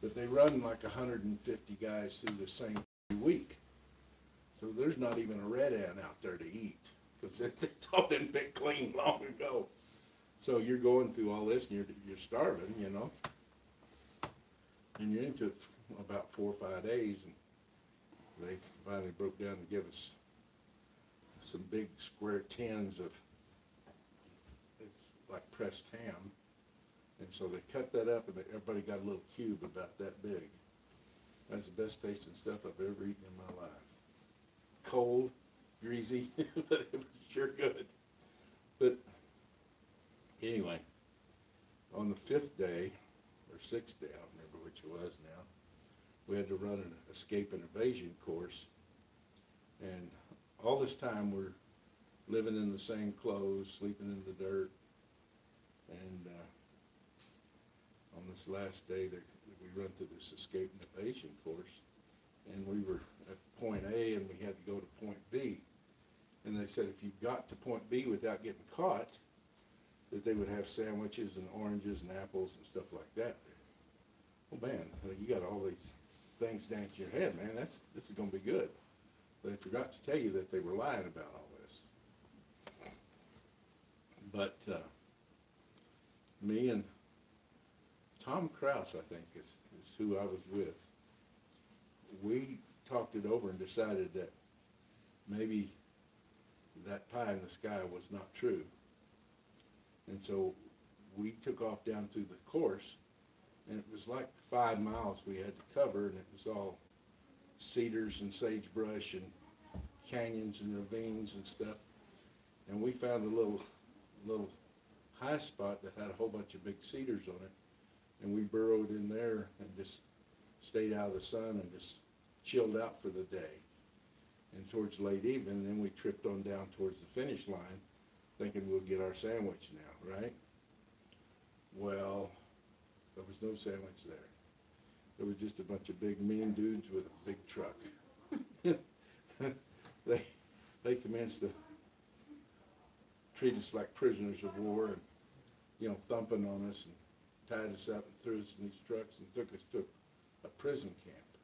but they run like 150 guys through the same week. So there's not even a red ant out there to eat because it's all been picked clean long ago. So you're going through all this and you're starving, you know, and you're into it about 4 or 5 days, and they finally broke down and give us some big square tins of, it's like pressed ham, and so they cut that up and everybody got a little cube about that big. That's the best tasting stuff I've ever eaten in my life. Cold, greasy, but it was sure good. But anyway, on the 5th day, or 6th day, I don't remember which it was now, we had to run an escape and evasion course. And all this time we're living in the same clothes, sleeping in the dirt. And on this last day that we run through this escape and evasion course, and we were at point A and we had to go to point B. And they said if you got to point B without getting caught, that they would have sandwiches and oranges and apples and stuff like that. Well, man, you got all these things down to your head, man. This is going to be good. But I forgot to tell you that they were lying about all this. But me and Tom Kraus, I think, is who I was with. We talked it over and decided that maybe that pie in the sky was not true. And so we took off down through the course, and it was like 5 miles we had to cover, and it was all cedars and sagebrush and canyons and ravines and stuff. And we found a little high spot that had a whole bunch of big cedars on it, and we burrowed in there and just stayed out of the sun and just chilled out for the day. And towards late evening, then we tripped on down towards the finish line, thinking we'll get our sandwich now, right? Well, there was no sandwich there. There was just a bunch of big mean dudes with a big truck. They commenced to treat us like prisoners of war, and, you know, thumping on us and tied us up and threw us in these trucks and took us to a prison camp,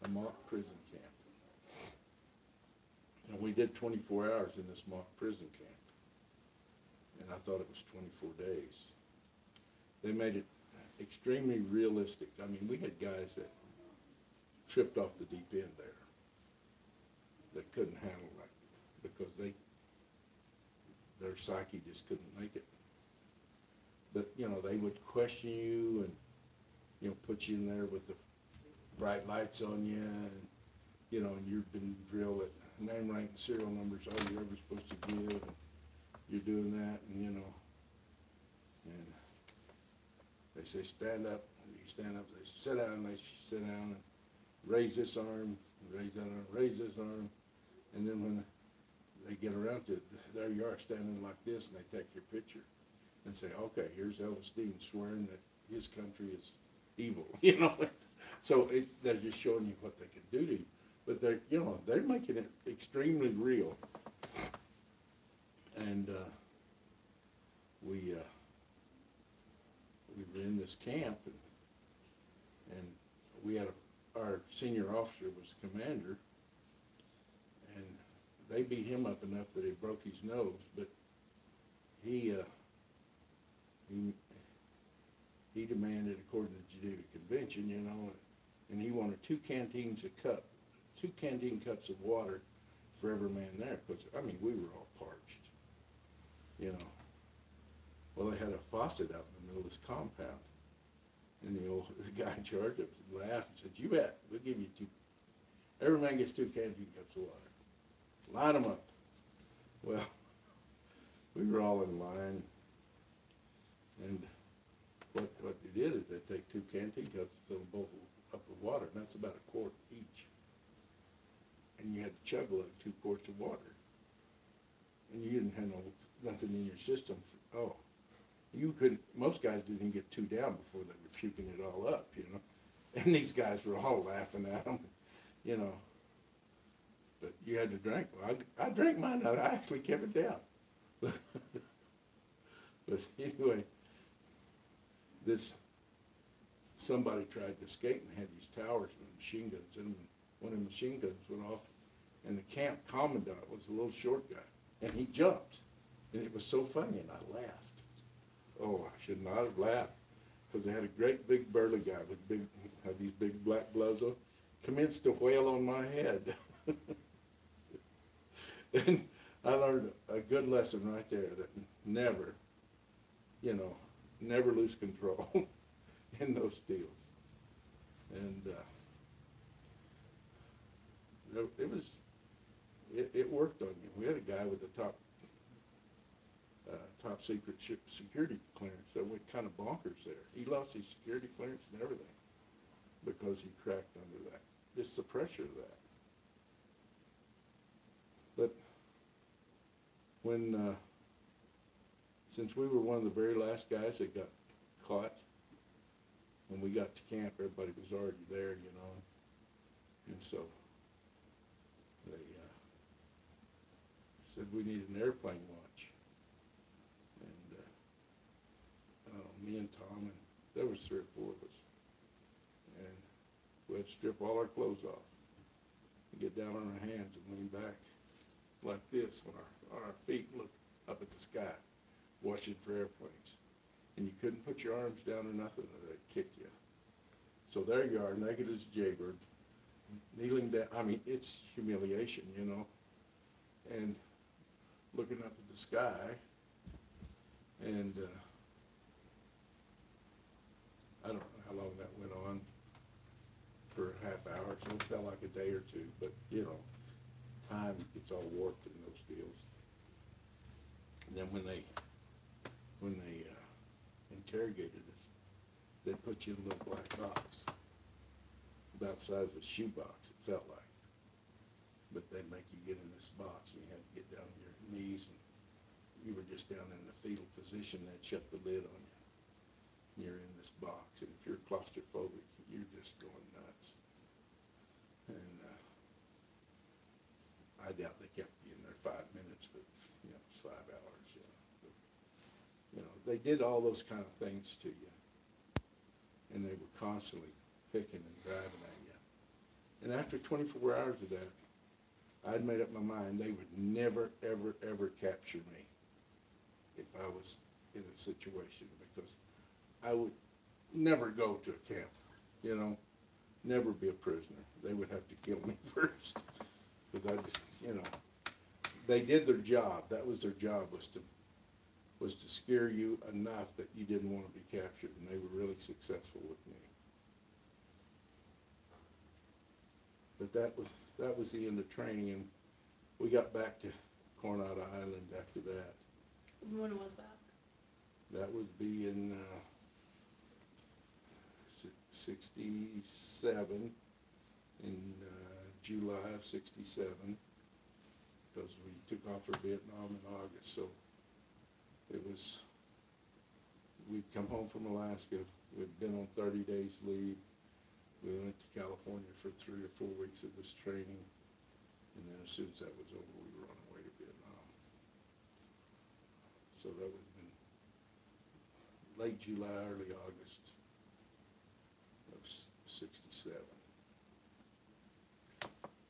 a mock prison camp. And we did 24 hours in this mock prison camp. And I thought it was 24 days. They made it extremely realistic. I mean, we had guys that tripped off the deep end there that couldn't handle that because their psyche just couldn't make it. But, you know, they would question you and, you know, put you in there with the bright lights on you, and, you know, and you've been drilled at name, rank, and serial numbers, all you're ever supposed to give, and you're doing that, and, you know, and they say stand up, you stand up, they sit down, they sit down, and raise this arm, raise that arm, raise this arm, and then when they get around to it, there you are standing like this, and they take your picture and say, okay, here's Elvis Stevens swearing that his country is evil, you know. So they're just showing you what they can do to you, but they're, you know, they're making it extremely real. And we were in this camp, and we had our senior officer was the commander, and they beat him up enough that he broke his nose, but he demanded, according to the Geneva Convention, you know, and he wanted 2 canteen cups of water for every man there, because, I mean, we were all parched, you know. Well, they had a faucet out in the middle of this compound, and the guy in charge of it laughed and said, you bet, we'll give you 2, every man gets 2 canteen cups of water. Line them up. Well, we were all in line, and what they did is they take 2 canteen cups and fill them both up with water, and that's about a quart each. And you had to chug like 2 quarts of water. And you didn't have nothing in your system. You couldn't, most guys didn't even get 2 down before they were puking it all up, you know. And these guys were all laughing at them, you know. But you had to drink. Well, I drank mine, I actually kept it down. But anyway, this somebody tried to escape and had these towers with machine guns in them. One of the machine guns went off, and the camp commandant was a little short guy, and he jumped, and it was so funny, and I laughed. Oh, I should not have laughed, because they had a great big burly guy with had these big black gloves on, commenced to wail on my head. And I learned a good lesson right there, that never, never lose control in those deals. And it worked on you. We had a guy with a top secret security clearance that went kind of bonkers there. He lost his security clearance and everything because he cracked under that. Just the pressure of that. But when, since we were one of the very last guys that got caught, when we got to camp, everybody was already there, and so they said we needed an airplane watch, and me and Tom, and there was 3 or 4 of us, and we had to strip all our clothes off, and get down on our hands and lean back like this on our feet, look up at the sky, watching for airplanes. And you couldn't put your arms down or nothing, or they'd kick you. So there you are, naked as a jaybird, kneeling down. I mean, it's humiliation, and looking up at the sky, and I don't know how long that went on, for a half hour, so it felt like a day or two, but time gets all warped in those deals. And then when they interrogated us, they'd put you in a little black box, about the size of a shoebox, it felt like. But they'd make you get in this box, and you had to get down on your knees, and you were just down in the fetal position. They'd shut the lid on you. And you're in this box, and if you're claustrophobic, you're just going nuts. And I doubt they kept you in there 5 minutes, but it's 5 hours. They did all those kind of things to you, and they were constantly picking and driving at you. And after 24 hours of that, I'd made up my mind they would never, ever, ever capture me if I was in a situation, because I would never go to a camp, never be a prisoner. They would have to kill me first, because I just, they did their job. That was their job, was to scare you enough that you didn't want to be captured, and they were really successful with me. But that was the end of training, and we got back to Coronado Island after that. When was that? That would be in 67, in July of 67, because we took off for Vietnam in August. So we'd come home from Alaska, we'd been on 30 days leave, we went to California for 3 or 4 weeks of this training, and then as soon as that was over, we were on our way to Vietnam. So that would have been late July, early August of 67.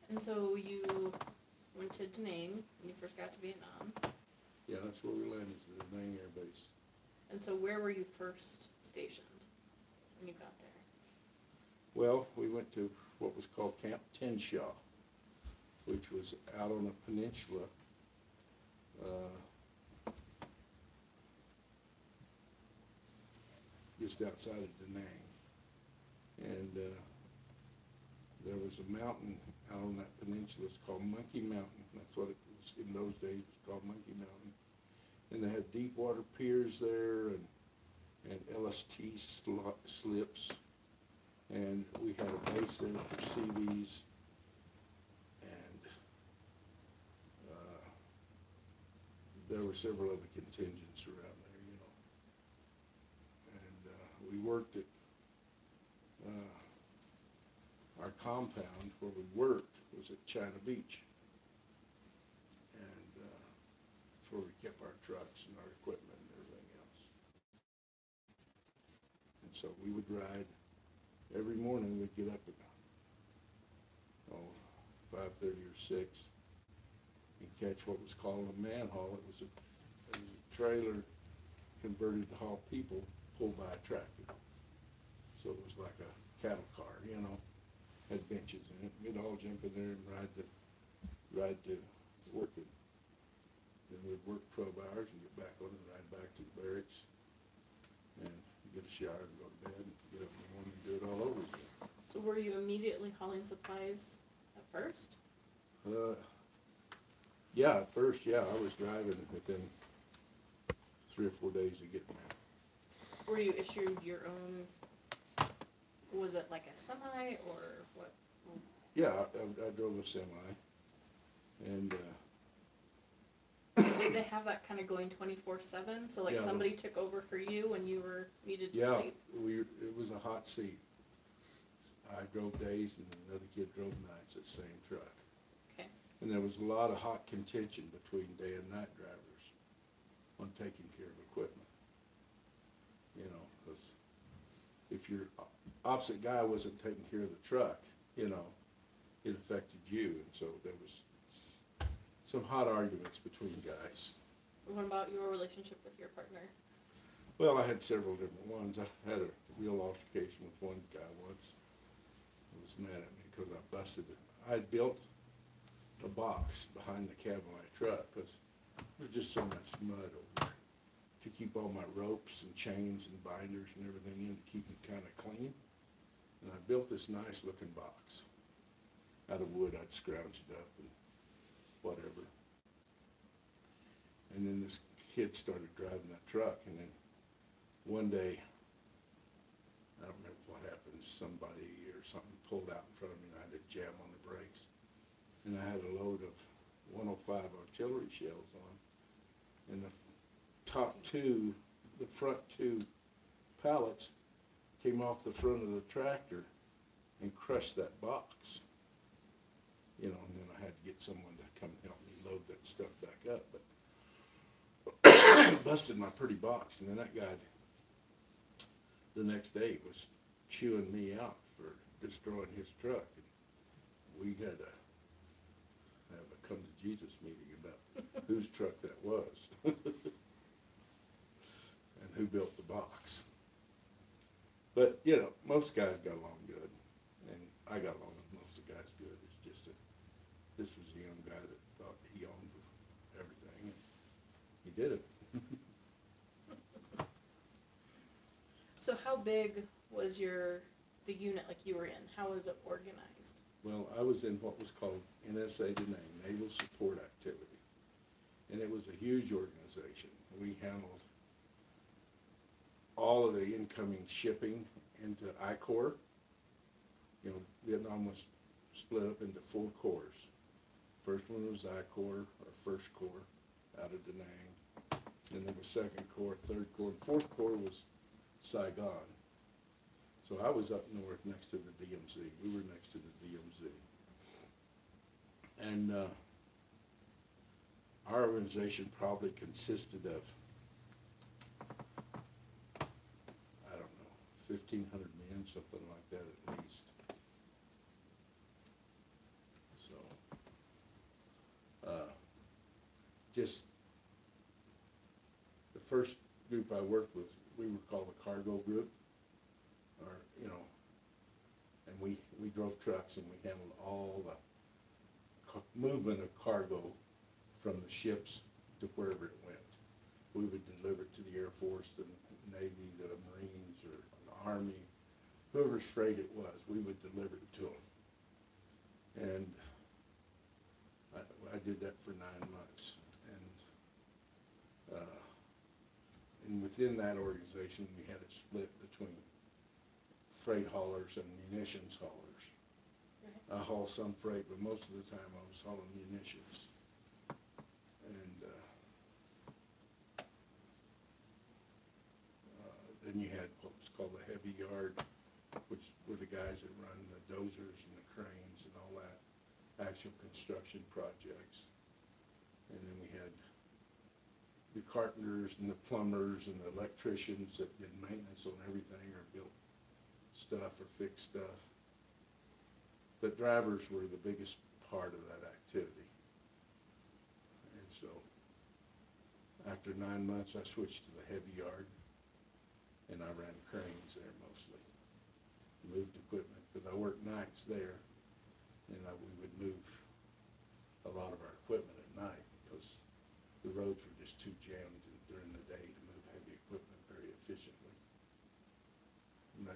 And so you went to Da Nang when you first got to Vietnam. Yeah, that's where we landed, the Da Nang Air Base. And so where were you first stationed when you got there? Well, we went to what was called Camp Tenshaw, which was out on a peninsula just outside of Da Nang. And there was a mountain out on that peninsula. It's called Monkey Mountain. That's what it was in those days. It was called Monkey Mountain. And they had deep water piers there, and LST slips. And we had a base there for CVs, and there were several other contingents around there, And we worked at our compound where we worked was at China Beach, and that's where we kept our trucks and our equipment and everything else. And so we would ride every morning we'd get up at, 5:30 or 6 and catch what was called a manhaul. It was a trailer converted to haul people pulled by a tractor. So it was like a cattle car, had benches in it. We'd all jump in there and ride to work it. Then we'd work 12 hours and get back on it, ride back to the barracks and get a shower and go to bed and get up in the morning and do it all over again. So were you immediately hauling supplies at first? Yeah, at first, yeah, I was driving within 3 or 4 days of getting there. Were you issued your own, was it like a semi or what? Yeah, I drove a semi, and Did they have that kind of going 24/7? So like Yeah. somebody took over for you when you needed to yeah, sleep? it was a hot seat. I drove days, and another kid drove nights at the same truck. Okay. And there was a lot of hot contention between day and night drivers on taking care of equipment. Because if your opposite guy wasn't taking care of the truck, it affected you. And so there was some hot arguments between guys. What about your relationship with your partner? Well, I had several different ones. I had a real altercation with one guy once. He was mad at me because I busted it. I had built a box behind the cab of my truck because there was just so much mud over there to keep all my ropes and chains and binders and everything in to keep it kind of clean. And I built this nice looking box out of wood. I'd scrounged it up and whatever. And then this kid started driving that truck, and then one day, I don't remember what happened, somebody or something pulled out in front of me, and I had to jam on the brakes. And I had a load of 105 artillery shells on, and the front two pallets came off the front of the tractor and crushed that box. And then I had to get someone to come help me load that stuff back up, but busted my pretty box. And then that guy the next day was chewing me out for destroying his truck, and we had to have a come to Jesus meeting about whose truck that was and who built the box. But most guys got along good, and I got along with most of the guys good. It's just that this was a young guy that thought he owned everything, and he did it. So how big was the unit like you were in? How was it organized? Well, I was in what was called NSA Denang, Naval Support Activity, and it was a huge organization. We handled all of the incoming shipping into I-Corps. Vietnam was split up into 4 corps. First one was I-Corps, or First Corps, out of Da Nang. Then there was Second Corps, Third Corps, and Fourth Corps was Saigon. So I was up north next to the DMZ. We were next to the DMZ. And our organization probably consisted of, I don't know, 1,500 men, something like that at least. So, just the first group I worked with, we were called a cargo group, and we drove trucks and we handled all the movement of cargo from the ships to wherever it went. We would deliver it to the Air Force, the Navy, the Marines, or the Army, whoever's freight it was, we would deliver it to them. And I did that for 9 months. And within that organization, we had it split between freight haulers and munitions haulers. I haul some freight, but most of the time I was hauling munitions. And then you had what was called the heavy yard, which were the guys that run the dozers and the cranes and all that, actual construction projects. And then we had the carpenters and the plumbers and the electricians that did maintenance on everything or built stuff or fix stuff. But drivers were the biggest part of that activity. And so after 9 months, I switched to the heavy yard, and I ran cranes there mostly. Moved equipment, because I worked nights there, and we would move a lot of our equipment at night, because the roads were just too jammed during the day to move heavy equipment very efficiently. And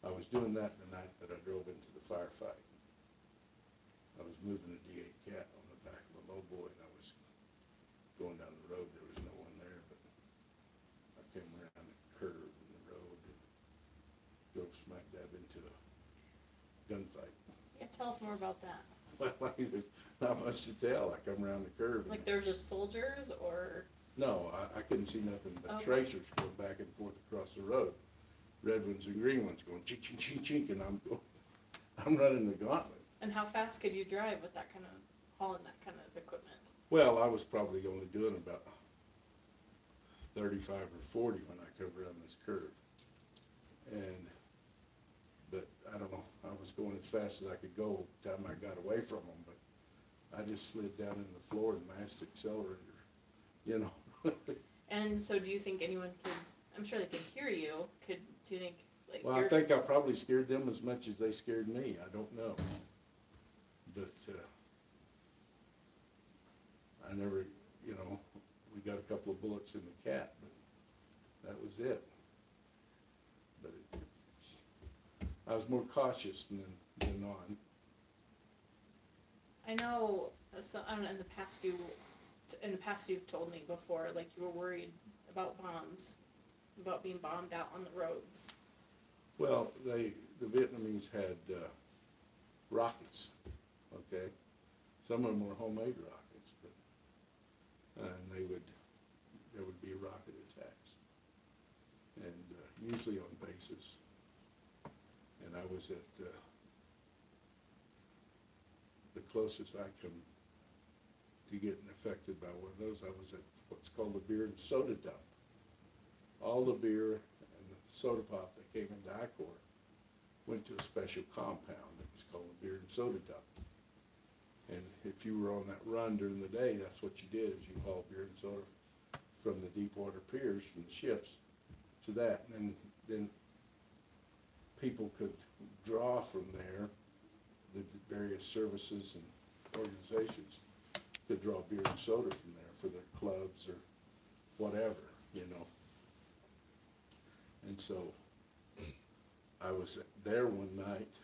I was doing that the night that I drove into the firefight. I was moving a D8 Cat on the back of a lowboy, and I was going down the road. There was no one there, but I came around a curve in the road and drove smack dab into a gunfight. Yeah, tell us more about that. Well, there's not much to tell. I come around the curve. Like there's just soldiers, or? No, I couldn't see nothing but Okay. tracers going back and forth across the road. Red ones and green ones going chink, chink, chink, chink, and I'm running the gauntlet. And how fast could you drive with that kind of, hauling that kind of equipment? Well, I was probably only doing about 35 or 40 when I come around this curve. But I don't know, I was going as fast as I could go by the time I got away from them, but I just slid down in the floor and mashed the accelerator, you know. And so do you think anyone could, I'm sure they could hear you, do you think, like? Well, I think I probably scared them as much as they scared me, I don't know. But, I never, you know, we got a couple of bullets in the Cat, but that was it. But I was more cautious than on. I know, so, I don't know, in the past you've told me before, like you were worried about bombs, about being bombed out on the roads. Well, the Vietnamese had rockets, okay? Some of them were homemade rockets, but there would be rocket attacks, and usually on bases. And I was at the closest I come to getting affected by one of those. I was at what's called the beer and soda dump. All the beer and the soda pop that came into I-Corps went to a special compound that was called the beer and soda dump. And if you were on that run during the day, that's what you did, is you hauled beer and soda from the deep water piers, from the ships, to that. And then people could draw from there, the various services and organizations could draw beer and soda from there for their clubs or whatever, you know. And so I was there one night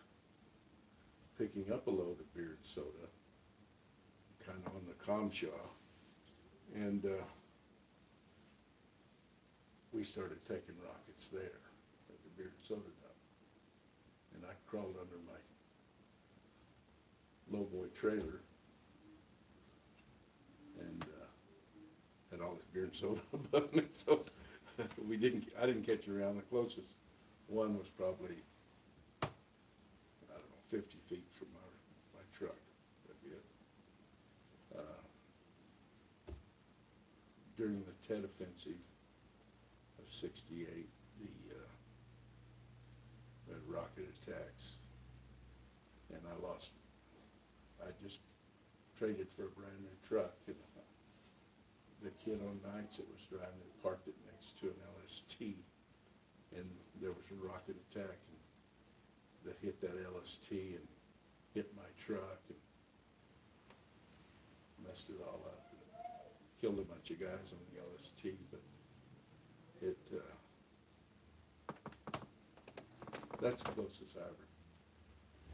picking up a load of beer and soda, kind of on the Comshaw, and we started taking rockets there at the beer and soda dump. And I crawled under my lowboy trailer and had all this beer and soda above me. So I didn't catch it around. The closest one was probably, I don't know, 50 feet from my truck. That'd be it. During the Tet Offensive of '68, the rocket attacks, and I just traded for a brand new truck, and the kid on nights that was driving it parked it next to an LST, and there was a rocket attack that hit that LST and hit my truck and messed it all up and killed a bunch of guys on the LST, but that's the closest I ever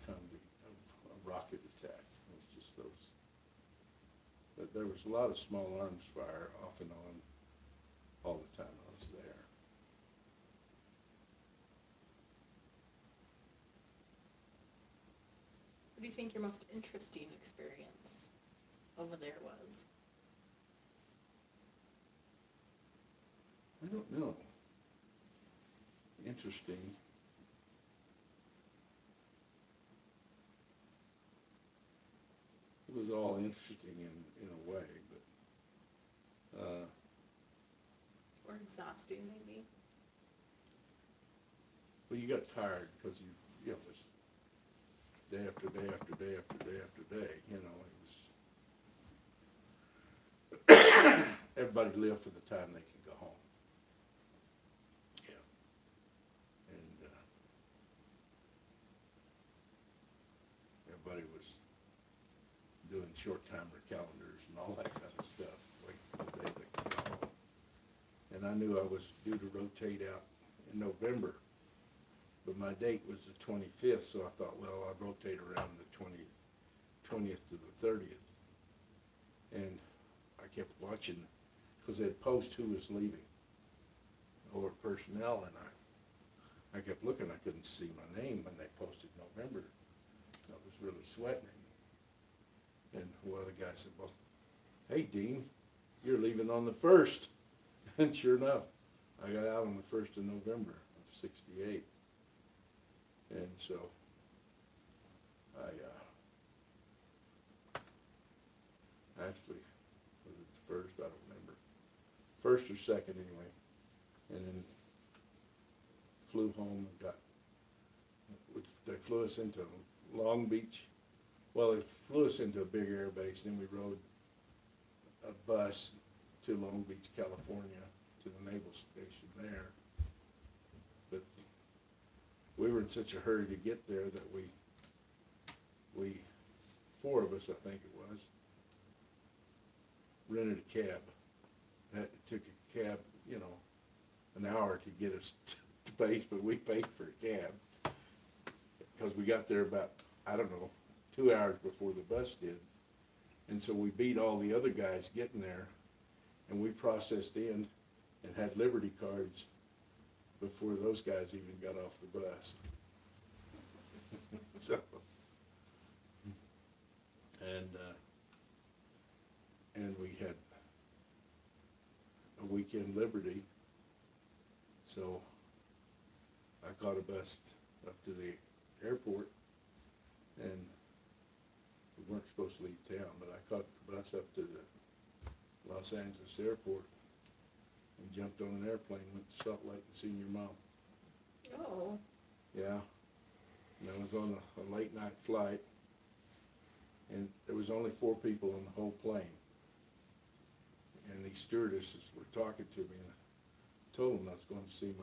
come to a rocket attack. It was just those. But there was a lot of small arms fire off and on all the time I was there. What do you think your most interesting experience over there was? I don't know. Interesting. It was all interesting in a way, but Or exhausting, maybe? Well, you got tired because you know, it was day after day after day after day after day, you know, it was, everybody lived for the time they could go home. Yeah. And, everybody was doing short-timer calendars and all that kind of stuff, waiting for the day they could go home. And I knew I was due to rotate out in November, but my date was the 25th, so I thought, well, I'd rotate around the 20th to the 30th. And I kept watching, because they'd post who was leaving over personnel, and I kept looking. I couldn't see my name when they posted November. I was really sweating. And one of the guys said, well, hey, Dean, you're leaving on the 1st. And sure enough, I got out on the 1st of November of '68. And so I actually, was it the 1st? I don't remember. 1st or 2nd anyway. And then flew home and they flew us into Long Beach. Well, they flew us into a big air base, then we rode a bus to Long Beach, California, to the naval station there. But we were in such a hurry to get there that we 4 of us, I think it was, rented a cab. It took a cab, you know, an hour to get us to base, but we paid for a cab because we got there about, I don't know, 2 hours before the bus did. And so we beat all the other guys getting there, and we processed in and had Liberty cards before those guys even got off the bus. So, and we had a weekend Liberty, so I caught a bus up to the airport, and we weren't supposed to leave town, but I caught the bus up to the Los Angeles airport and jumped on an airplane, went to Salt Lake and seen your mom. Oh. Yeah. And I was on a late night flight, and there was only 4 people on the whole plane. And these stewardesses were talking to me, and I told them I was going to see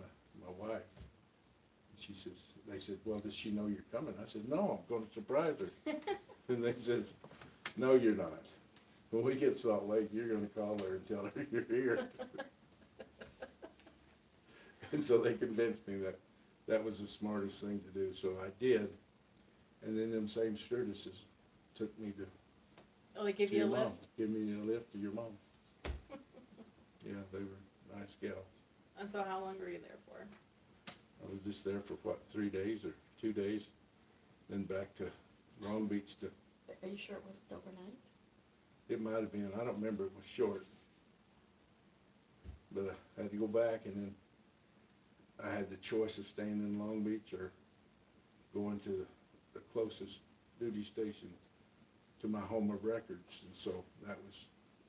my wife. And she says, they said, well, does she know you're coming? I said, no, I'm going to surprise her. And they says, no, you're not. When we get to Salt Lake, you're going to call her and tell her you're here. And so they convinced me that that was the smartest thing to do. So I did. And then them same stewardesses took me to Oh, they gave to you a your mom. lift? Give me a lift to your mom. Yeah, they were nice gals. And so how long were you there for? I was just there for, what, 3 days or 2 days? Then back to Long Beach to, Are you sure it wasn't overnight? it might have been, I don't remember, it was short. But I had to go back, and then I had the choice of staying in Long Beach or going to the closest duty station to my home of records. And so that was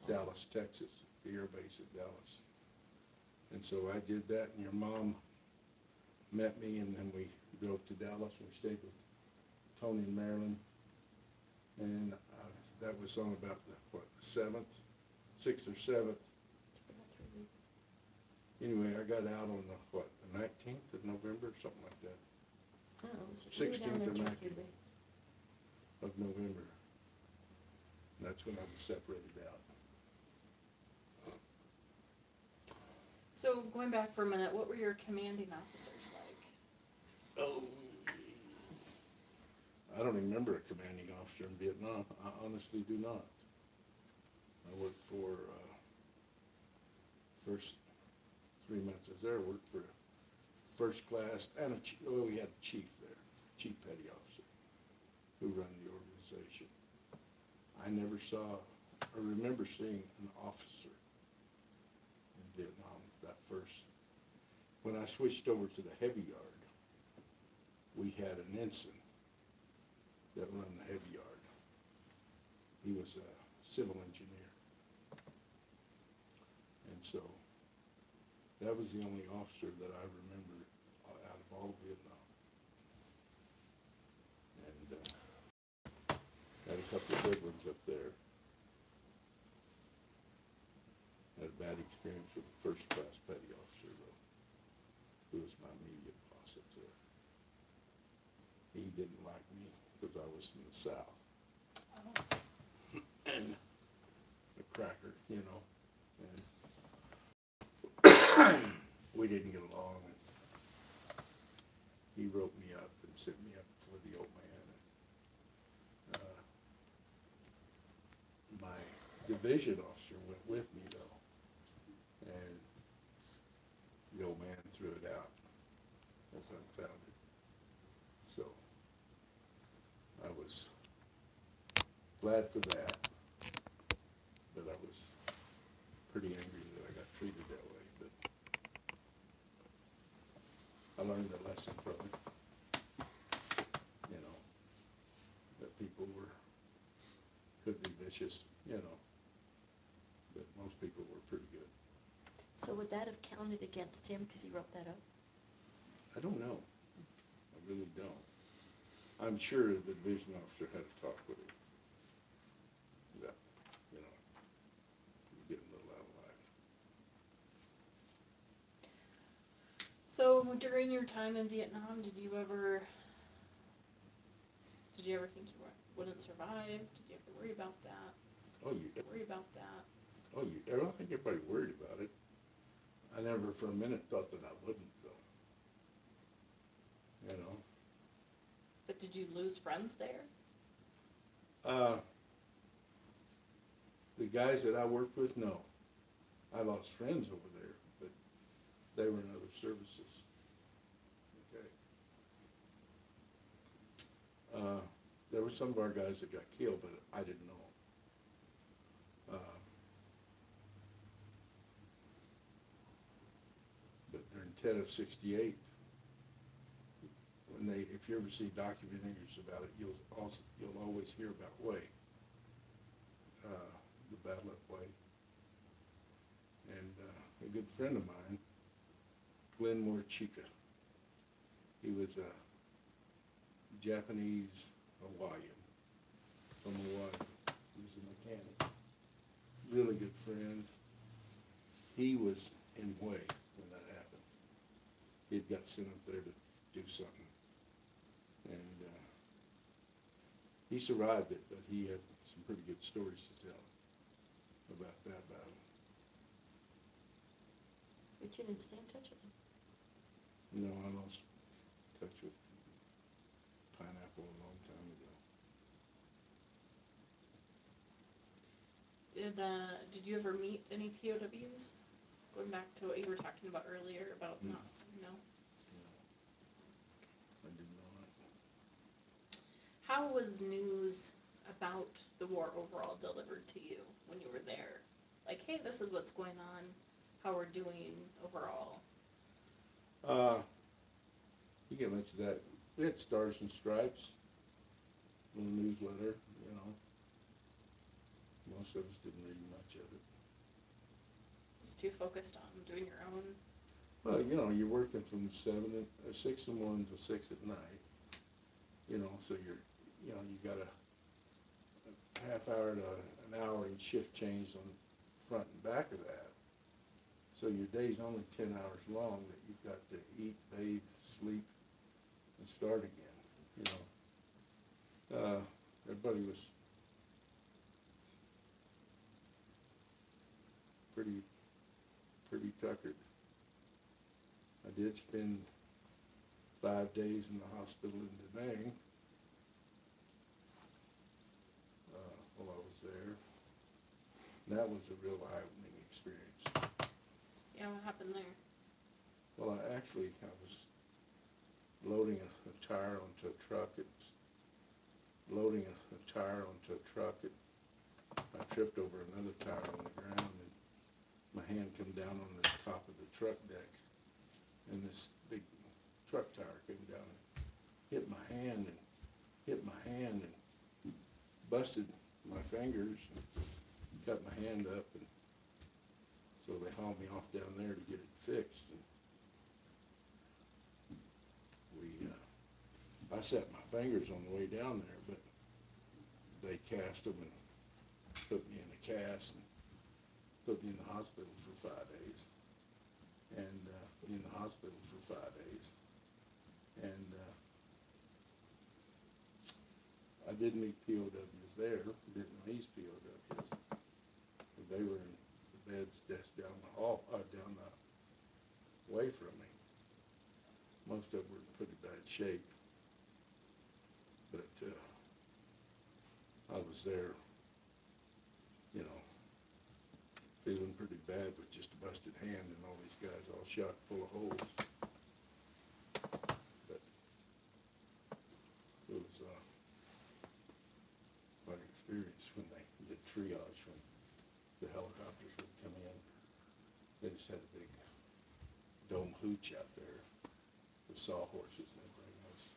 Dallas, Texas, the air base at Dallas. And so I did that, and your mom met me, and then we drove to Dallas. We stayed with Tony and Marilyn, and that was on about the, what, the 7th, 6th or 7th. Anyway, I got out on the, what, the 19th of November, something like that, Oh, so 16th or 19th. days. Of November. And that's when I was separated out. So going back for a minute, what were your commanding officers like? Oh, I don't even remember a commanding officer in Vietnam. I honestly do not. I worked for, first 3 months I was there, I worked for first class, and we had a chief there, chief petty officer, who ran the organization. I never saw, or remember seeing an officer in Vietnam that first. When I switched over to the heavy yard, we had an ensign that ran the heavy yard. He was a civil engineer. And so that was the only officer that I remember out of all of Vietnam. And had a couple of good ones up there. Had a bad experience with the first class petty officer though, who was my immediate boss up there. He didn't like me because I was from the South. And a cracker, you know, and we didn't get along, and he wrote me up and sent me up for the old man. And, my division officer went with me though, and the old man threw it out as unfounded. So I was glad for that, but I was pretty angry that I got treated that way, but I learned a lesson from it, you know, that people could be vicious, you know, but most people were pretty good. So would that have counted against him because he wrote that up? I don't know. I really don't. I'm sure the division officer had a talk with him. That, you know, he was getting a little out of line. So during your time in Vietnam, did you ever think you wouldn't survive? Did you ever worry about that? Oh, you I don't think everybody worried about it. I never for a minute thought that I wouldn't, though. You know? But did you lose friends there? The guys that I worked with, no. I lost friends over there, but they were in other services. Okay. There were some of our guys that got killed, but I didn't know them. But during Tet of '68, when if you ever see documentaries about it, you'll always hear about Way, the battle at Way. And a good friend of mine, Glenmore Chika, he was a Japanese Hawaiian from Hawaii. He was a mechanic, really good friend. He was in Way when that happened. He had got sent up there to do something. And he survived it, but he had some pretty good stories to tell about that battle. But you didn't stay in touch with him? No, I lost touch with Pineapple a long time ago. Did you ever meet any POWs? Going back to what you were talking about earlier about no? No, I did not. How was news about the war overall delivered to you when you were there? Like, hey, this is what's going on, how we're doing overall. You get much of that. We had Stars and Stripes, little newsletter, you know. Most of us didn't read much of it. Just too focused on doing your own. Well, you know, you're working from 6 in the morning till 6 at night. You know, so you got a half hour to an hour in shift change on front and back of that. So your day's only 10 hours long that you've got to eat, bathe, sleep, and start again. You know, everybody was pretty tuckered. I did spend 5 days in the hospital in Da Nang while I was there. And that was a real eye-opening experience. Yeah, what happened there? Well, I was loading a tire onto a truck. I tripped over another tire on the ground, and my hand come down on the top of the truck deck, and this big truck tire came down and hit my hand and busted my fingers and cut my hand up, and so they hauled me off down there to get it fixed. And I set my fingers on the way down there, but they cast them and put me in a cast and put me in the hospital for 5 days. And, in the hospital for 5 days. And, I did meet POWs there, didn't raise POWs, because they were in the beds just down the hall, down the way from me. Most of them were in pretty bad shape, but I was there, you know, feeling pretty bad with just a busted hand and all these guys all shot full of holes. But it was quite an experience when they did triage, when the helicopters would come in. They just had a big dome hooch out there with sawhorses, and they bring those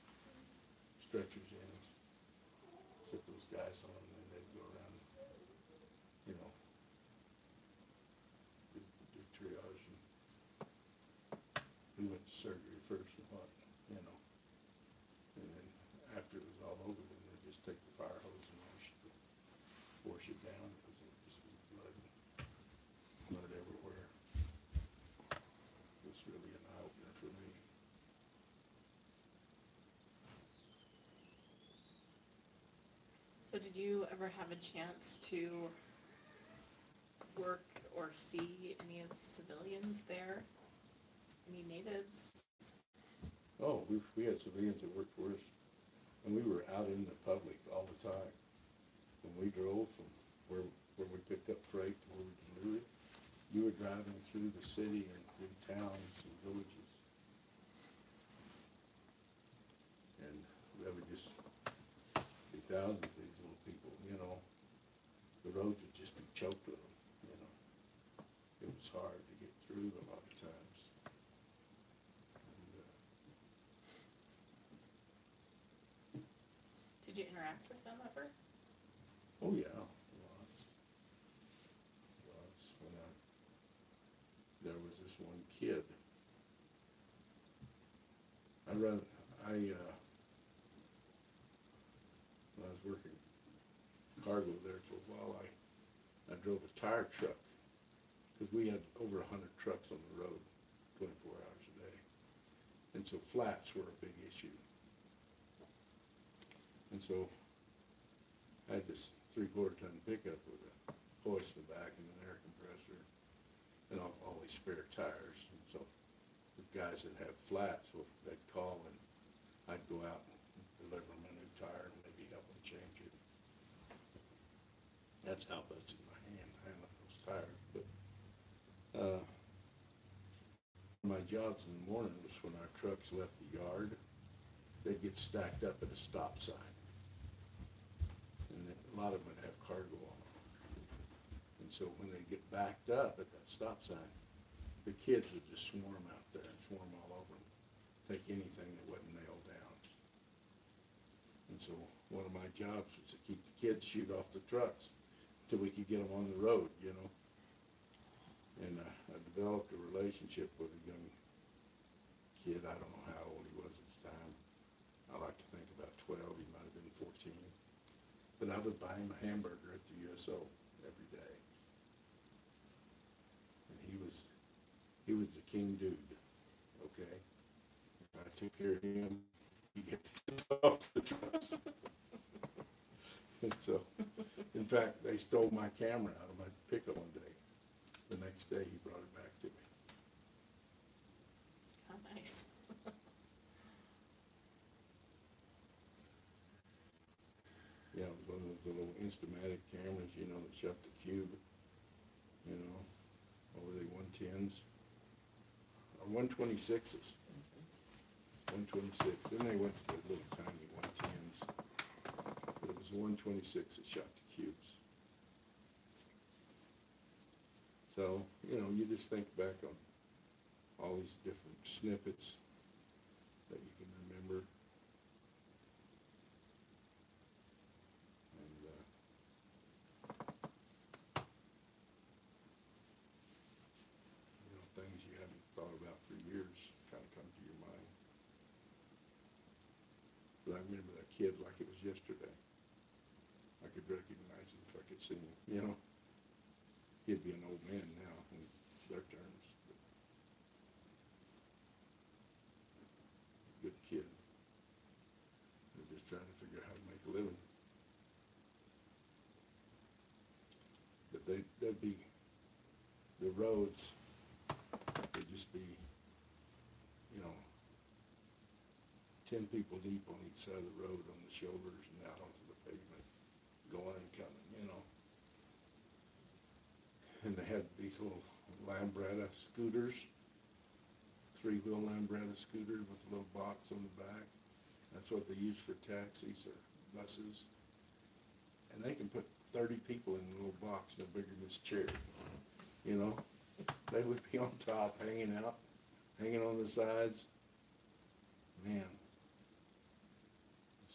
stretchers in, sit those guys on, and then they'd go around, you know, do triage, and who went to surgery first and what, you know. And then after it was all over, then they just take the fire hose and wash it down, because it just was blood everywhere. It was really an eye-opener for me. So did you ever have a chance to work or see any of civilians there? Any natives? Oh, we had civilians that worked for us, and we were out in the public all the time. When we drove from where we picked up freight to where we delivered it, you were driving through the city and through towns and villages. And there would just be thousands of these little people, you know. The roads would just be choked with them, you know. It was hard to get through a lot of times. And, Did you interact with them ever? oh yeah, lots. When there was this one kid. When I was working cargo there for a while, I drove a tire truck, because we had over 100 trucks on the road 24 hours a day. And so flats were a big issue. And so I had this 3/4 ton pickup with a hoist in the back and an air compressor and all these spare tires. And so the guys that have flats, well, they'd call and I'd go out and deliver them a new tire and maybe help them change it. That's how I busted my hand handling those tires. But my jobs in the morning was when our trucks left the yard, they'd get stacked up at a stop sign. And a lot of them would have cargo on them. And so when they get backed up at that stop sign, the kids would just swarm out there and swarm all over them, take anything that wasn't nailed down. And so one of my jobs was to keep the kids shoot off the trucks till we could get them on the road, you know. And I developed a relationship with a young kid. I don't know how old he was at the time. I like to think about 12. He might have been 14. But I would buy him a hamburger at the USO every day. And he was the king dude, okay? If I took care of him, he'd get the kids off the trucks. And so, in fact, they stole my camera out of my pickup one day. The next day, he brought it back to me. How nice. Yeah, it was one of those little Instamatic cameras, you know, that shot the cube, you know, what were they, 110s? Or 126s. 126. Then they went to the little tiny 110s. But it was 126 that shot the cubes. So, you know, you just think back on all these different snippets that you can remember. And, you know, things you haven't thought about for years kind of come to your mind. But trying to figure out how to make a living. But they'd be, the roads would just be, you know, 10 people deep on each side of the road on the shoulders and out onto the pavement, going and coming, you know. And they had these little Lambretta scooters, 3-wheel Lambretta scooters with a little box on the back. That's what they use for taxis or buses. And they can put 30 people in a little box no bigger than this chair, you know. They would be on top, hanging out, hanging on the sides. Man,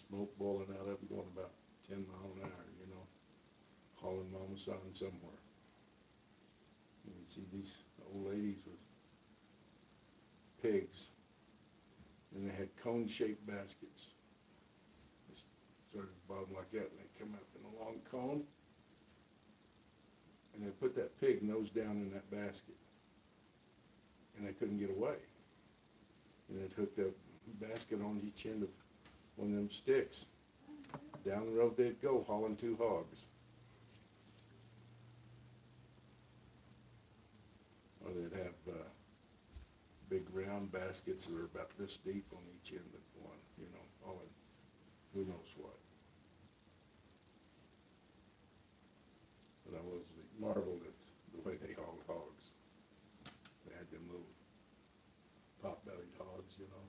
smoke boiling out of them, going about 10 miles an hour, you know, hauling mama son somewhere. And you see these old ladies with pigs, and they had cone-shaped baskets. They started at the bottom like that, and they come up in a long cone, and they put that pig nose down in that basket, and they couldn't get away. And they'd hook that basket on each end of one of them sticks. Down the road they'd go, hauling 2 hogs. Or they'd have big round baskets that are about this deep on each end of one, you know, hauling who knows what. But I was marveled at the way they hauled hogs. They had them little pot-bellied hogs, you know.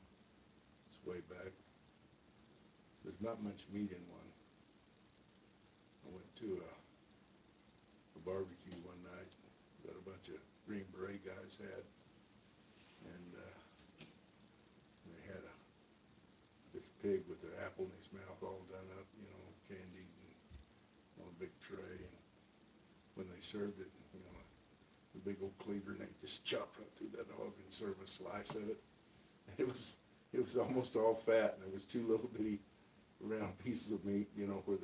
It's way back. There's not much meat in one. I went to a barbecue one night that a bunch of Green Beret guys had, and they had this pig with an apple in his mouth all done up, you know, candied and on a big tray, and when they served it, you know, the big old cleaver, and they just chopped right through that hog and served a slice of it. And it was almost all fat, and there was 2 little bitty round pieces of meat, you know, where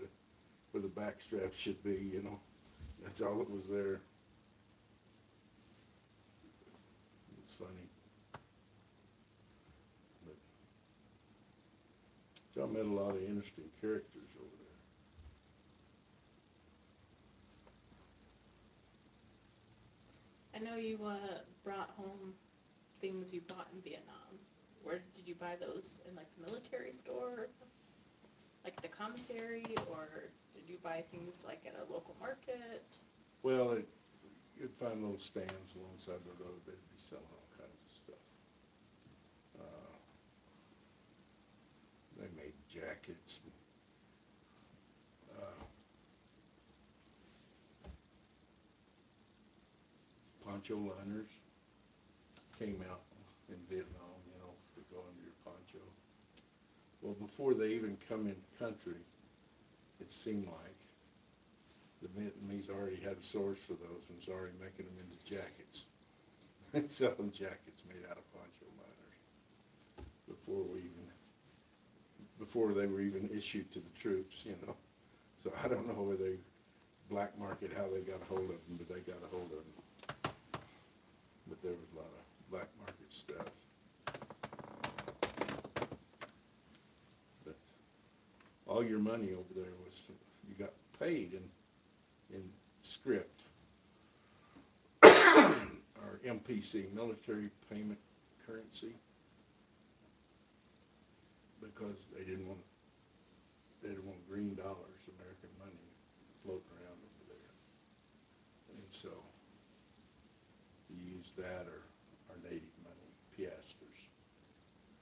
the back strap should be, you know. That's all that was there. It was funny. But, so I met a lot of interesting characters over there. I know you brought home things you bought in Vietnam. Where did you buy those? In like the military store? Like the commissary? Or did you buy things like at a local market? Well, you'd find little stands alongside the road. They'd be selling all kinds of stuff. They made jackets. Poncho liners came out in Vietnam, you know, to go under your poncho. Well, before they even come in country, it seemed like the Vietnamese already had a source for those and was already making them into jackets and selling jackets made out of poncho liners before they were even issued to the troops, you know. So I don't know where they black market, how they got a hold of them, but they got a hold of them. But there was a lot of black market stuff. But all your money over there was, you got paid in script, or MPC, military payment currency, because they didn't want green dollars, American money, floating around over there. And so you use that or native money, piastres,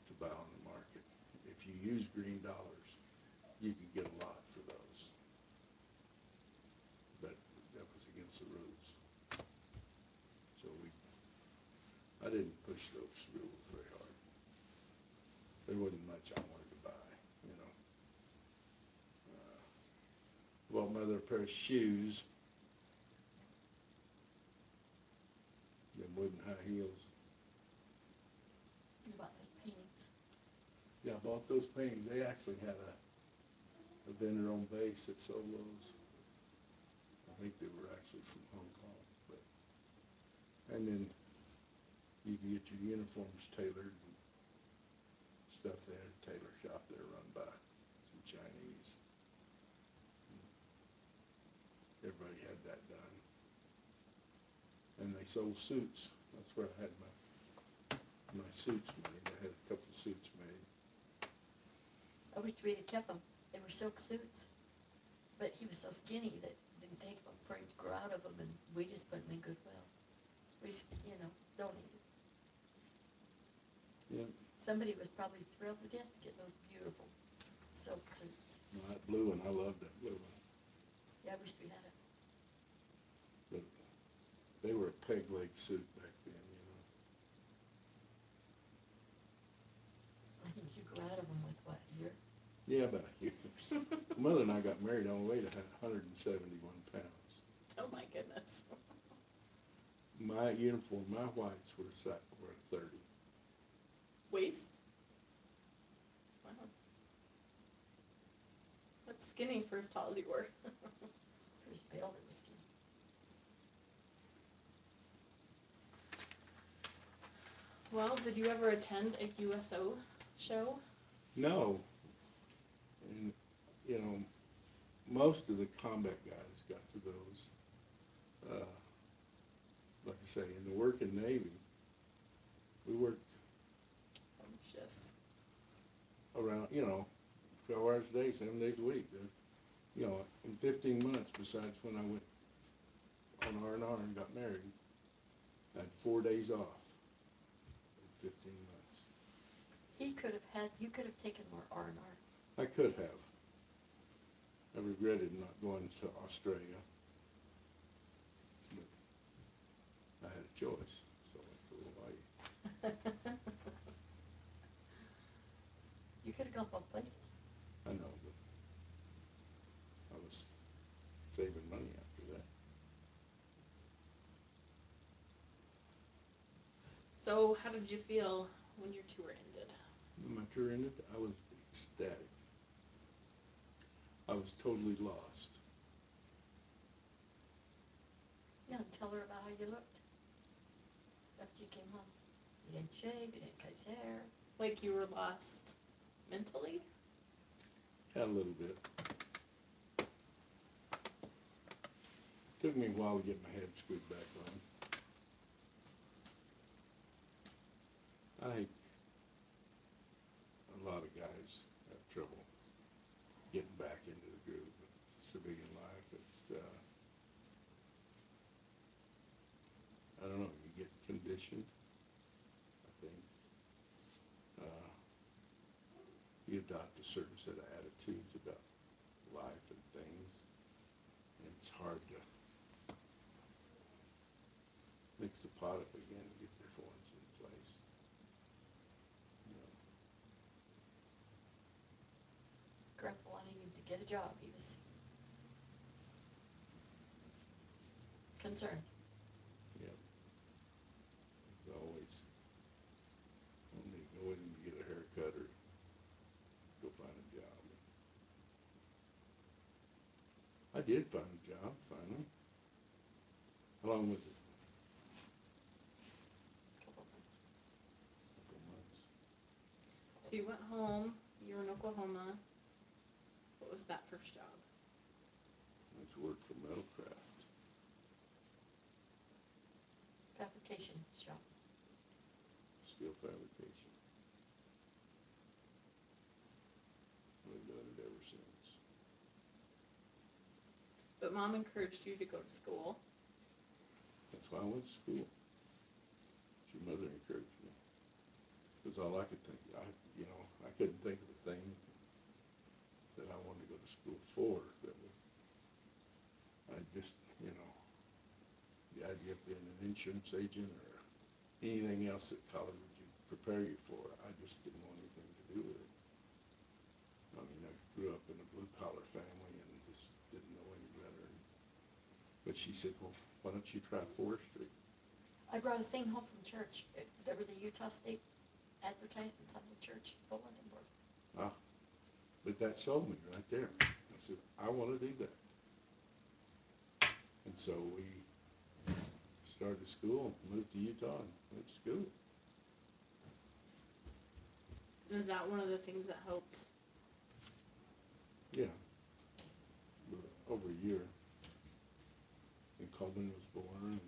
to buy on the market. If you use green dollars, you could get a lot for those. But that was against the rules. So I didn't push those rules very hard. There wasn't much I wanted to buy, you know. Bought my other pair of shoes. Them wooden high heels. You bought those paintings. Yeah, I bought those paintings. They actually had a vendor on base that sold those. I think they were actually from Hong Kong. And then you can get your uniforms tailored and stuff there. Tailor shop there run by some and they sold suits. That's where I had my suits made. I had a couple of suits made. I wish we'd have kept them. They were silk suits. But he was so skinny that it didn't take long for him to grow out of them, and we just put them in Goodwill. We just, donated. Yeah, Somebody was probably thrilled to death to get those beautiful silk suits. that blue one, I love that blue one. Yeah, I wish we had it. But they were a peg leg suit back then, I think you grew out of them with what, a year? Yeah, about a year. Mother and I got married on the way to 171 pounds. Oh my goodness. My uniform, my whites were 30. Waist? Wow. That's skinny for as tall as you were. For his build, it was skinny. Well, did you ever attend a USO show? No. And, most of the combat guys got to those. Like I say, in the working Navy, we worked Shifts. around, 12 hours a day, 7 days a week. In 15 months, besides when I went on R&R and got married, I had 4 days off in 15 months. You could have taken more R&R. I could have. I regretted not going to Australia. But I had a choice, so I went to Hawaii. You could have gone both places. I know, but I was saving money after that. So, how did you feel when your tour ended? When my tour ended, I was ecstatic. I was totally lost. Yeah, and tell her about how you looked after you came home. You didn't shave, you didn't cut his hair. Like you were lost mentally? Yeah, a little bit. Took me a while to get my head screwed back on. I think a lot of guys have trouble getting back into the groove of civilian life. It's, I don't know, you get conditioned, I think. You adopt a certain set of attitudes about life and things, and it's hard to mix the pot up again and get different ones in place. Grandpa wanted him to get a job. He was concerned. Yeah. It's always, only go with him to get a haircut or go find a job. I did find a job, finally. How long was it? Couple of them. Couple months. So you went home, you were in Oklahoma. What was that first job? I went to work for Metalcraft. Fabrication shop. Steel fabrication. I've been doing it ever since. But Mom encouraged you to go to school. That's why I went to school. Your mother encouraged me. It was all I could think. I couldn't think of a thing that I wanted to go to school for. That would, I just, the idea of being an insurance agent or anything else that college would prepare you for, I just didn't want anything to do with it. I mean, I grew up in a blue-collar family and just didn't know any better. But she said, well, why don't you try forestry? I brought a thing home from church. There was a Utah State advertisement on the church bulletin board. Ah, but that sold me right there. I said, I want to do that. And so we started school, moved to Utah, and went to school. Is that one of the things that helped? Yeah. Over a year. And Coleman was born, and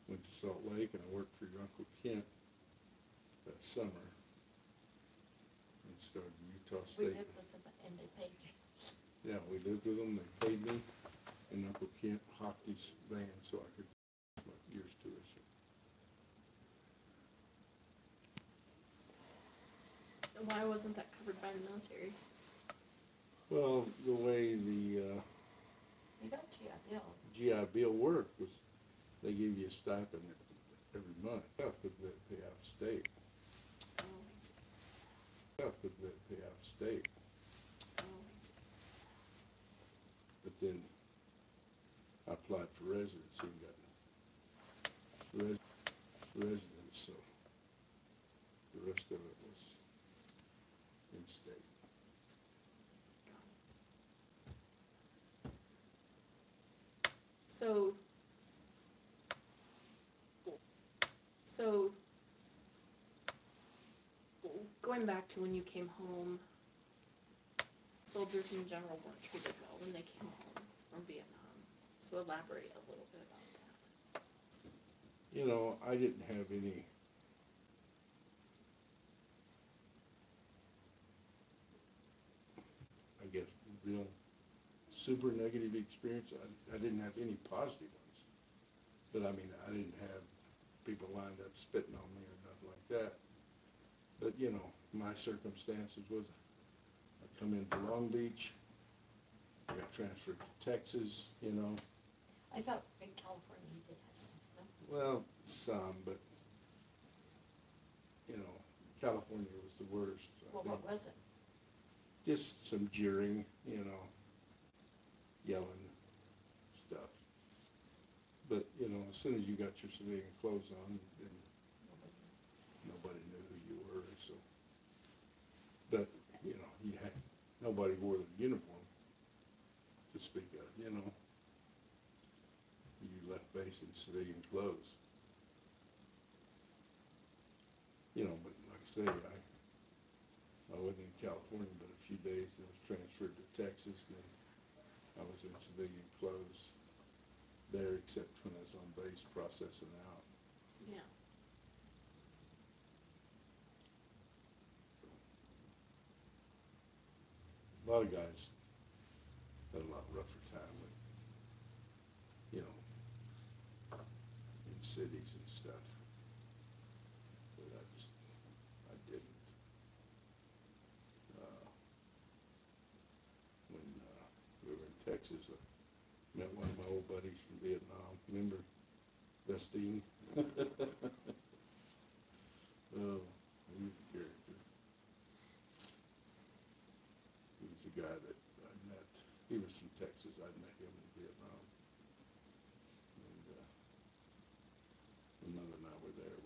went to Salt Lake, and I worked for your Uncle Kent that summer, and started in Utah We State. lived with them and they paid you. Yeah, we lived with them, they paid me, and Uncle Kent hocked his van so I could my years to it. And why wasn't that covered by the military? Well, the way the You got GI Bill. GI Bill worked was they give you a stipend every month. Stuff that they pay out of state. Oh, I see. Stuff that they pay out of state. Oh, I see. But then I applied for residency and got residence, so the rest of it was in state. Got it. So, going back to when you came home, soldiers in general weren't treated well when they came home from Vietnam. So elaborate a little bit about that. You know, I didn't have any I guess real super negative experience. I didn't have any positive ones. But I mean, I didn't have people lined up spitting on me or nothing like that. But you know, my circumstances was I come into Long Beach, I got transferred to Texas, you know. I thought in California you did have some, no? Well, some, but you know, California was the worst. I Well, think. what was it? Just some jeering, you know, yelling stuff. But, you know, as soon as you got your civilian clothes on, then nobody knew who you were, so. But, you know, nobody wore the uniform to speak of, you know. You left base in civilian clothes. You know, but like I say, I wasn't in California but a few days, then I was transferred to Texas, then I was in civilian clothes there, except when I was on base processing out. Yeah. A lot of guys had a lot rougher time with, you know, in cities and stuff. But I didn't. When we were in Texas, I met one of my old buddies from Vietnam. Remember Vestine? Oh, he was a character. He was the guy that I met. He was from Texas. I'd met him in Vietnam. And my mother and I were there.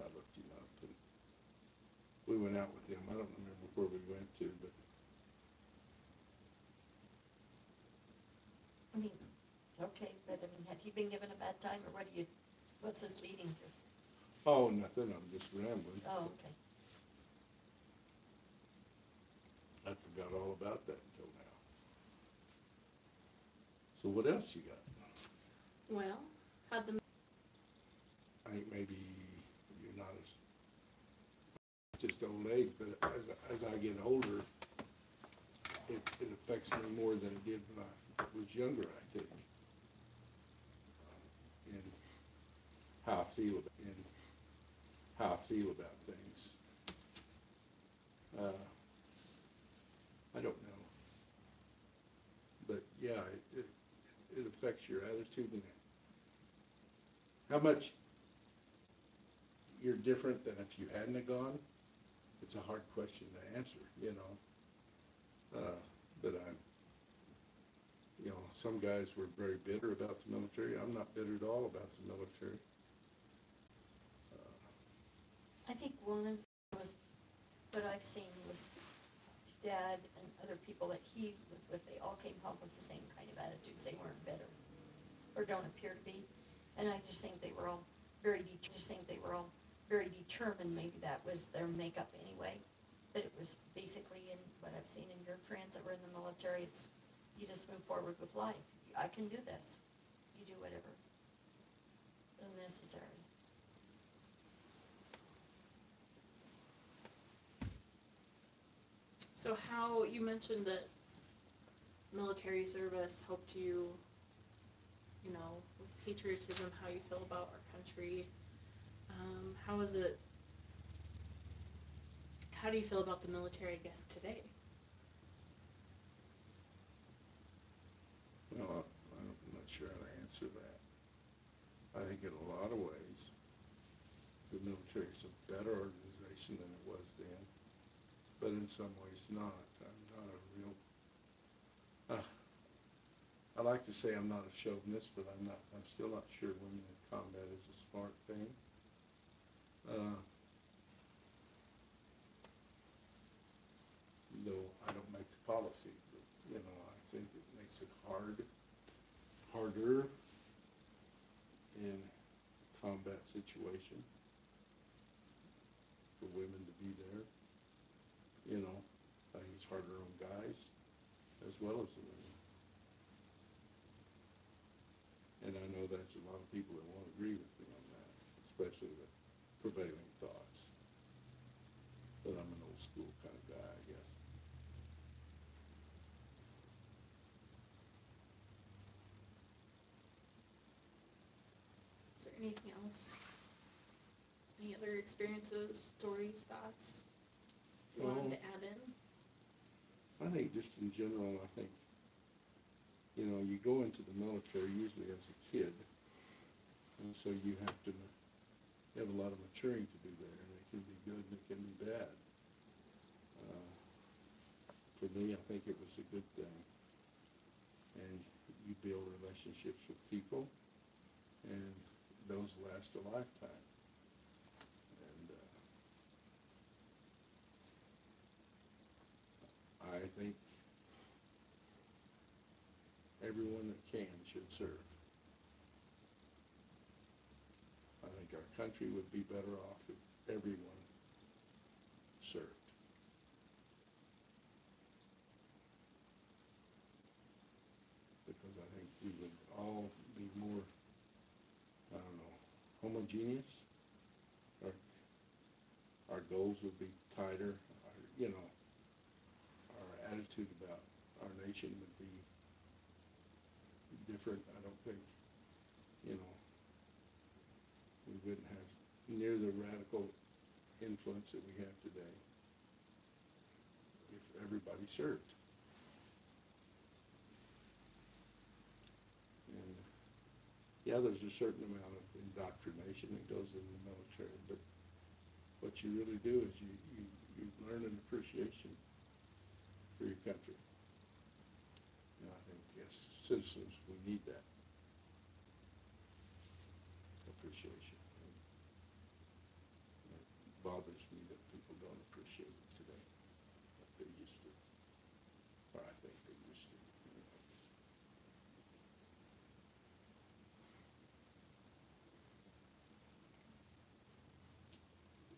I looked him up, and we went out with him. I don't remember where we went to, but I mean, okay, but I mean, had he been given a bad time, or what's this leading to? oh, nothing. I'm just rambling. Oh, okay. I forgot all about that until now. So what else you got? Well, how'd the I think maybe you're not just old age, but as I get older, it affects me more than it did when I was younger, I think. In how I feel about things. I don't know. But yeah, it affects your attitude and how much you're different than if you hadn't have gone. It's a hard question to answer, you know. But some guys were very bitter about the military. I'm not bitter at all about the military. I think one of was what I've seen was Dad and other people that he was with, they all came home with the same kind of attitudes. They weren't bitter, or don't appear to be. And I just think they were all very determined. Maybe that was their makeup anyway. But it was basically, in what I've seen in your friends that were in the military, it's you just move forward with life. I can do this. You do whatever. unnecessary. So how, you mentioned that military service helped you, you know, with patriotism, how you feel about our country. How is it, how do you feel about the military, I guess, today? Well, I'm not sure how to answer that. I think in a lot of ways, the military is a better organization than it was then, but in some ways not. I'm not a real, I like to say I'm not a chauvinist, but I'm still not sure women in combat is a smart thing. Though I don't make the policy, but, you know, I think it makes it harder in combat situation for women to be there. You know, I think it's harder on guys as well as the women. And I know there's a lot of people that won't agree with me on that, especially the prevailing thoughts. But I'm an old school kind of guy, I guess. Is there anything else? Any other experiences, stories, thoughts you wanted to add in? I think just in general, I think, you know, you go into the military usually as a kid, and so you have a lot of maturing to do there, and it can be good and it can be bad. For me, I think it was a good thing, and you build relationships with people, and those last a lifetime. And I think everyone that can should serve. I think our country would be better off if everyone served. Because I think we would all be more, I don't know, homogeneous. Our goals would be tighter. You know, our attitude about our nation would be different. I don't think, you know, we wouldn't have near the radical influence that we have today if everybody served. And yeah, there's a certain amount of indoctrination that goes in the military, but what you really do is you learn an appreciation for your country. And I think as citizens, we need that appreciation. And it bothers me that people don't appreciate it today like they used to, or I think they used to.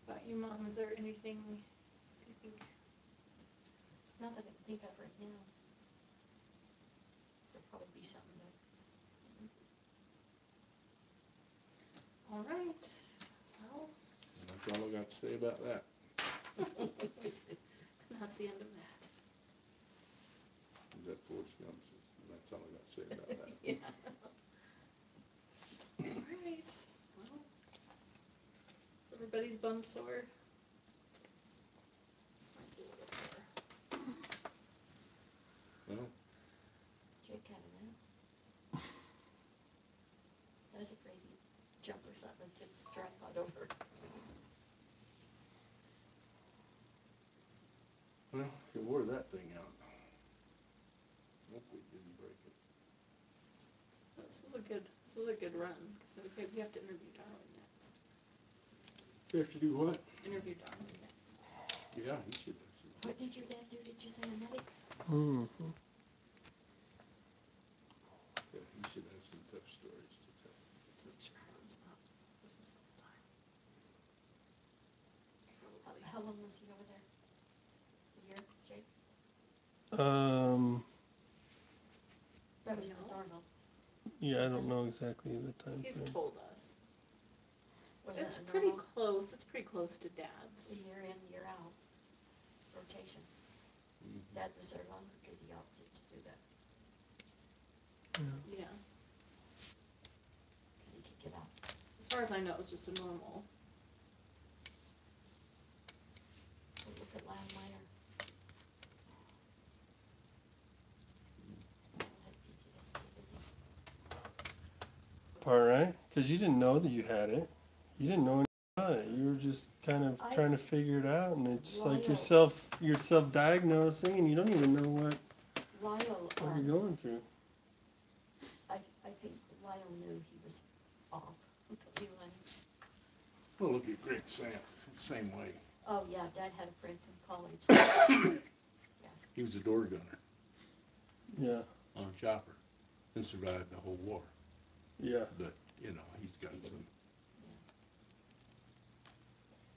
About you, Mom, is there anything you think? Not that I can think of right now. There'll probably be something, All right, well, And that's all I got to say about that. that's the end of that. Is that Forrest Gump? That's all I got to say about that. Yeah. All right, well, is everybody's bum sore? Mine's a little sore. Well, Jake had it out. I was afraid he'd jump or something and tip the tripod over. you wore that thing out. Hope we didn't break it. This is a good run, because we have to interview Darwin next. You have to do what? Interview Darwin next. Yeah, he should have some. What did your dad do? Did you say a medic? Mm-hmm. Yeah, he should have some tough stories to tell. Make sure Darwin's not listening the whole time. How long was he over there? A year, Jake? That was No. Norville. Yeah, I don't know exactly the time He's frame. told us. close. It's pretty close to Dad's. year in, year out rotation. Dad was there longer because he opted to do that, Yeah. because he could get out. As far as I know, it was just a normal. But look at Lyle Meyer. Had PTSD, didn't he? All right, because you didn't know that you had it. You didn't know anything about it. You were just kind of I- trying to figure it out, and it's like Lyle. you're self-diagnosing, and you don't even know what Lyle, you're going through. I think Lyle knew he was off. He went, Well, look at Greg Sam, same way. oh yeah, Dad had a friend from college. He was a door gunner Yeah, on a chopper and survived the whole war. yeah. But, you know, he's got some,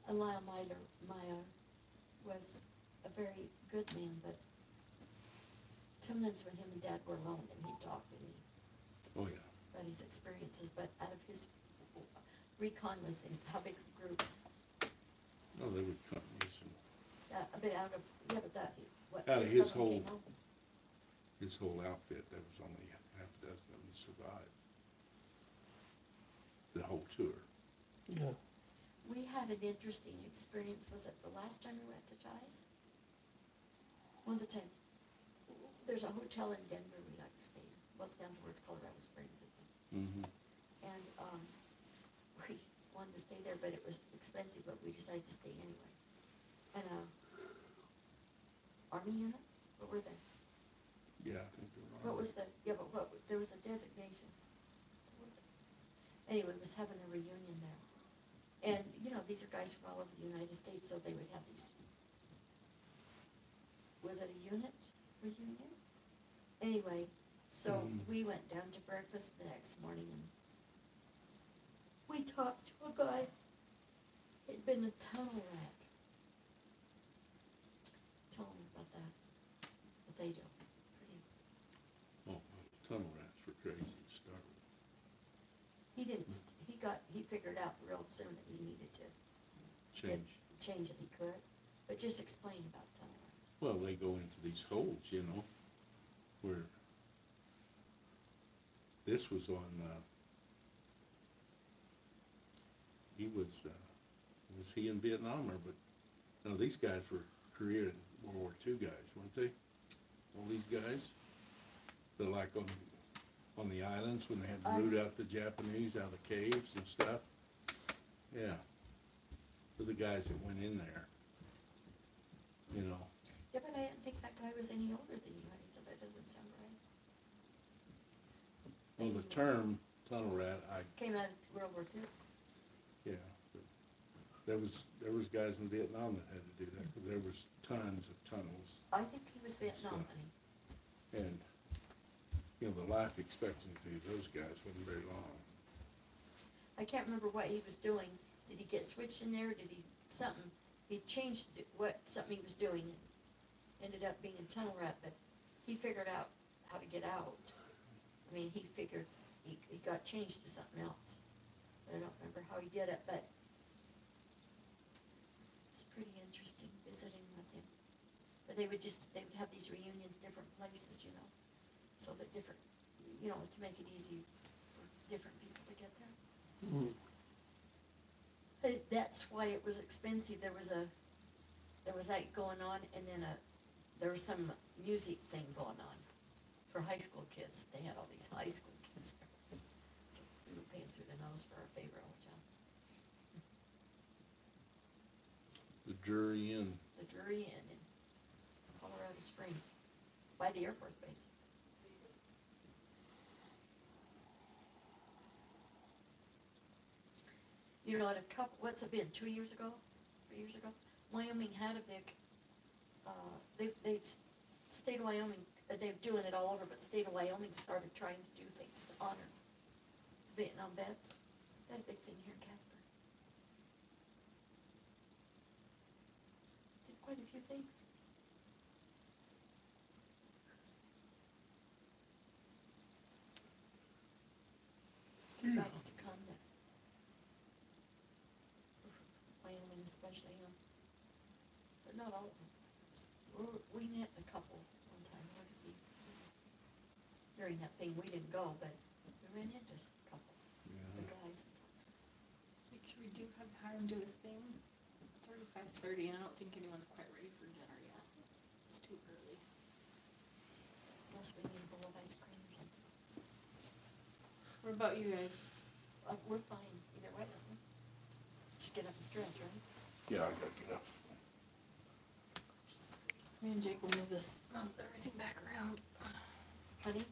And Lyle Meyer was a very good man, but sometimes when him and Dad were alone, then he'd talk to me oh yeah. about his experiences, but out of his recon was in how big groups? No, they were companies and A bit out of, yeah, but that, what, Out of 6 his of them came whole- home? his whole outfit, there was only half a dozen of them survived. The whole tour. Yeah. We had an interesting experience, was it the last time we went to Jai's? One of the times, there's a hotel in Denver we like to stay in, well, it's down towards Colorado Springs, isn't it? Mm-hmm. And, we wanted to stay there, but it was expensive, but we decided to stay anyway. And, Army unit, what were they? Yeah, I think they were. What was the, yeah, but what, there was a designation. Anyway, it was having a reunion there. And, you know, these are guys from all over the United States, so they would have these, was it a unit reunion? Anyway, so we went down to breakfast the next morning and we talked to a guy, he'd been a tunnel rat. Tell him about that, what they do. Pretty, Oh, tunnel rats were crazy to start with. he didn't, he figured out real soon that he needed to change it, he could, but just explain about tunnel rats. Well, they go into these holes, you know, where this was on, he was he in Vietnam or, but, no, these guys were Korea and World War II guys, weren't they? All these guys? They're like on the islands when they had to root out the Japanese out of the caves and stuff. Yeah. They're the guys that went in there, you know. Yeah, but I didn't think that guy was any older than you, honey, so that doesn't sound right. Well, Maybe the he was. term tunnel rat, Came out of World War II. yeah, but there was guys in Vietnam that had to do that, because there was tons of tunnels, I think he was Vietnam, So- honey. and, you know, the life expectancy of those guys wasn't very long. I can't remember what he was doing. Did he get switched in there? Did he, something, he changed something he was doing and ended up being a tunnel rat, but he figured out how to get out. I mean, he figured, he got changed to something else. But I don't remember how he did it, but it's pretty interesting visiting with him. But they would have these reunions, different places, you know, so that different, you know, to make it easy for different people to get there. That's why it was expensive. There was that going on, and then there was some music thing going on for high school kids. They had all these high school kids there. So we were paying through the nose for our favorite hotel. The Jury Inn, The Drury Inn in Colorado Springs. It's by the Air Force Base. You know, what's it been, 2 years ago, 3 years ago? Wyoming had a big, state of Wyoming, they're doing it all over, but state of Wyoming started trying to do things to honor Vietnam vets. They had a big thing here in Casper. Did quite a few things. Guys to come that especially him. But not all of them. We met a couple one time, where did we? During that thing, we didn't go, but we ran into a couple, the guys. Make sure we do have him do his thing. It's already 5:30 and I don't think anyone's quite ready for dinner yet. It's too early. Plus, we need a bowl of ice cream or something. What about you guys? We're fine, either way, aren't we? Just get up and stretch, right? Yeah, I gotta get up. Me and Jake will move everything back around. Honey,